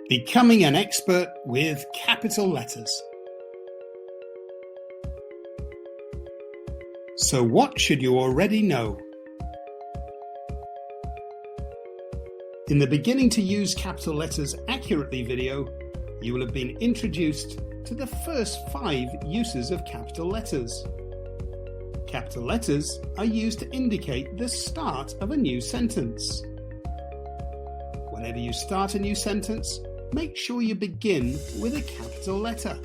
Becoming an expert with capital letters. So what should you already know? In the Beginning to Use Capital Letters Accurately video, you will have been introduced to the first 5 uses of capital letters. Capital letters are used to indicate the start of a new sentence. Whenever you start a new sentence, make sure you begin with a capital letter.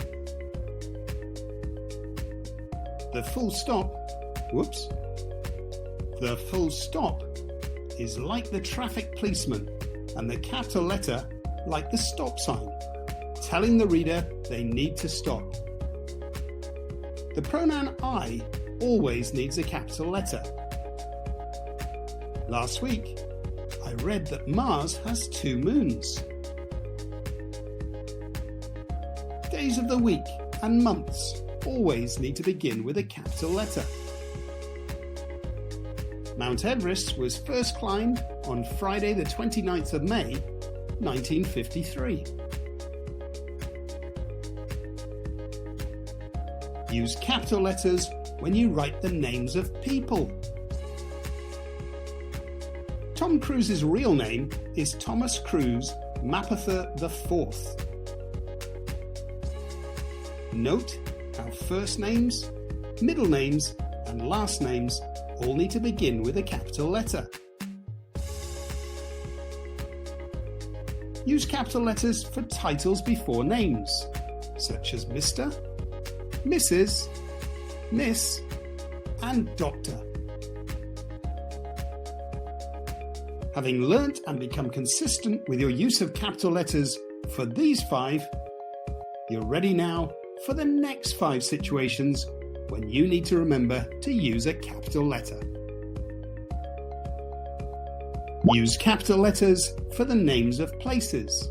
The full stop is like the traffic policeman and the capital letter like the stop sign, telling the reader they need to stop. The pronoun I always needs a capital letter. Last week, I read that Mars has 2 moons. Days of the week and months always need to begin with a capital letter. Mount Everest was first climbed on Friday the 29th of May, 1953. Use capital letters when you write the names of people. Tom Cruise's real name is Thomas Cruise Mapother IV. Note how first names, middle names, and last names all need to begin with a capital letter. Use capital letters for titles before names, such as Mr., Mrs., Miss, and Doctor. Having learnt and become consistent with your use of capital letters for these 5, you're ready now for the next 5 situations when you need to remember to use a capital letter. Use capital letters for the names of places.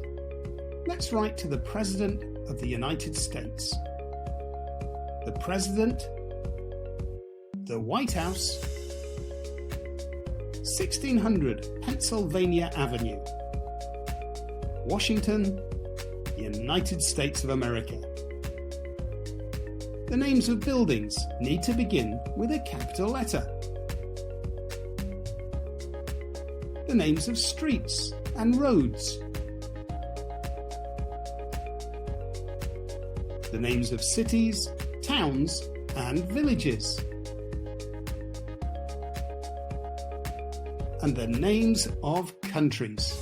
Let's write to the President of the United States. The President, the White House, 1600 Pennsylvania Avenue, Washington, United States of America. The names of buildings need to begin with a capital letter. The names of streets and roads. The names of cities, towns, and villages. And the names of countries.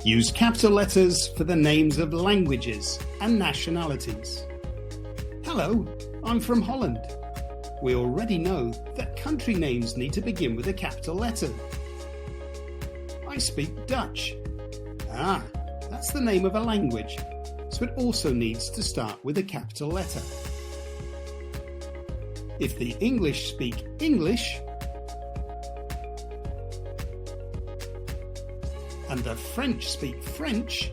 Use capital letters for the names of languages and nationalities. Hello, I'm from Holland. We already know that country names need to begin with a capital letter. I speak Dutch. That's the name of a language, so it also needs to start with a capital letter. If the English speak English, and the French speak French,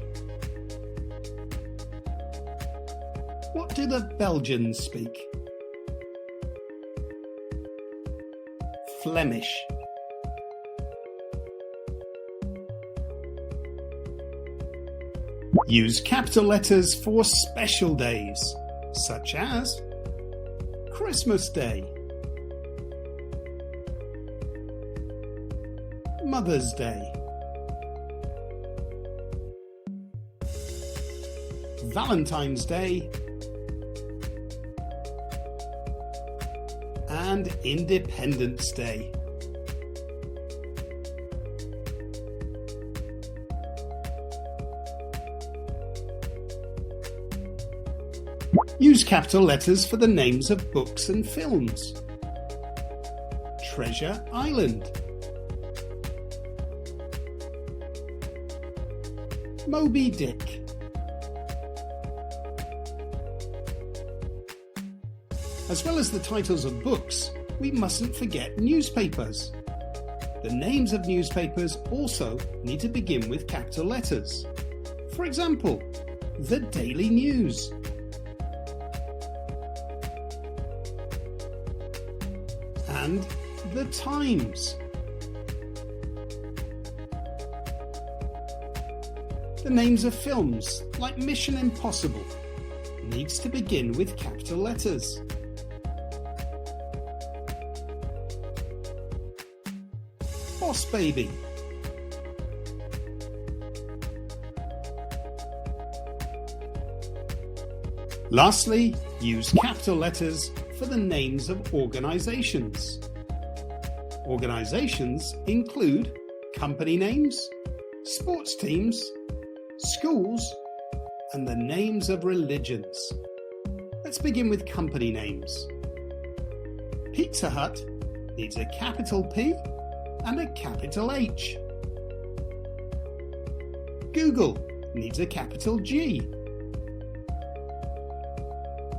what do the Belgians speak? Flemish. Use capital letters for special days, such as Christmas Day, Mother's Day, Valentine's Day, and Independence Day. Use capital letters for the names of books and films. Treasure Island, Moby Dick, As well as the titles of books, we mustn't forget newspapers. The names of newspapers also need to begin with capital letters. For example, the daily news. And the times. The names of films, like Mission Impossible, needs to begin with capital letters. Boss Baby. Lastly, use capital letters for the names of organizations. Organizations include company names, sports teams, schools, and the names of religions. Let's begin with company names. Pizza Hut needs a capital P and a capital H. Google needs a capital G.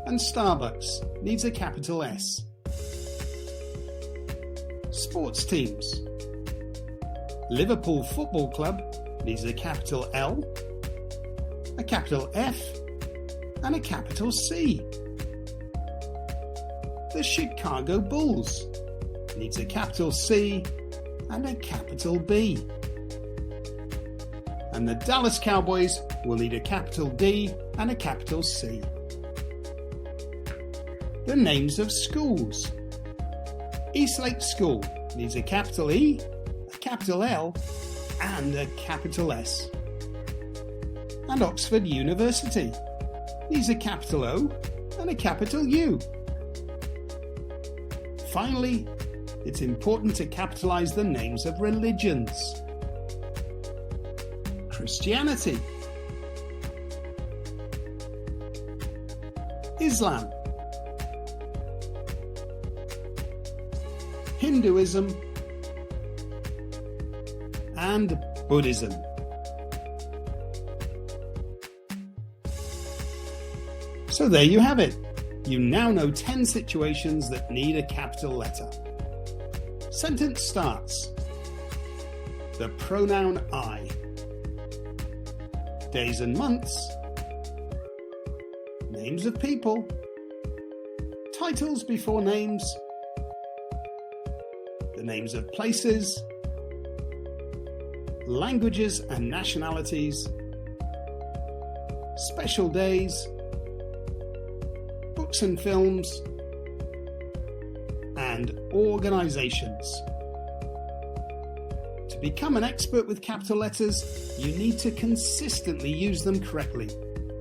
And Starbucks needs a capital S. Sports teams. Liverpool Football Club needs a capital L, a capital F, and a capital C. The Chicago Bulls needs a capital C and a capital B. And the Dallas Cowboys will need a capital D and a capital C. The names of schools. Eastlake School needs a capital E, a capital L, and a capital S. And Oxford University needs a capital O and a capital U. Finally, it's important to capitalize the names of religions. Christianity, Islam, Hinduism, and Buddhism. So there you have it. You now know 10 situations that need a capital letter. Sentence starts. The pronoun I. Days and months. Names of people. Titles before names. The names of places. Languages and nationalities. Special days. Books and films. And organizations. To become an expert with capital letters, you need to consistently use them correctly,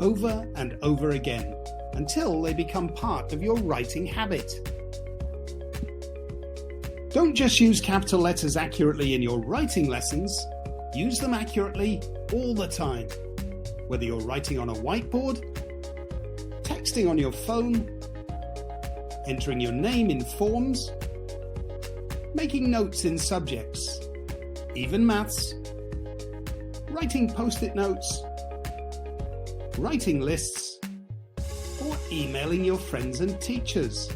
over and over again, until they become part of your writing habit. Don't just use capital letters accurately in your writing lessons, use them accurately all the time. Whether you're writing on a whiteboard, texting on your phone, entering your name in forms, making notes in subjects, even maths, writing post-it notes, writing lists, or emailing your friends and teachers.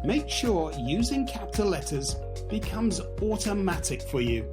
Make sure using capital letters becomes automatic for you.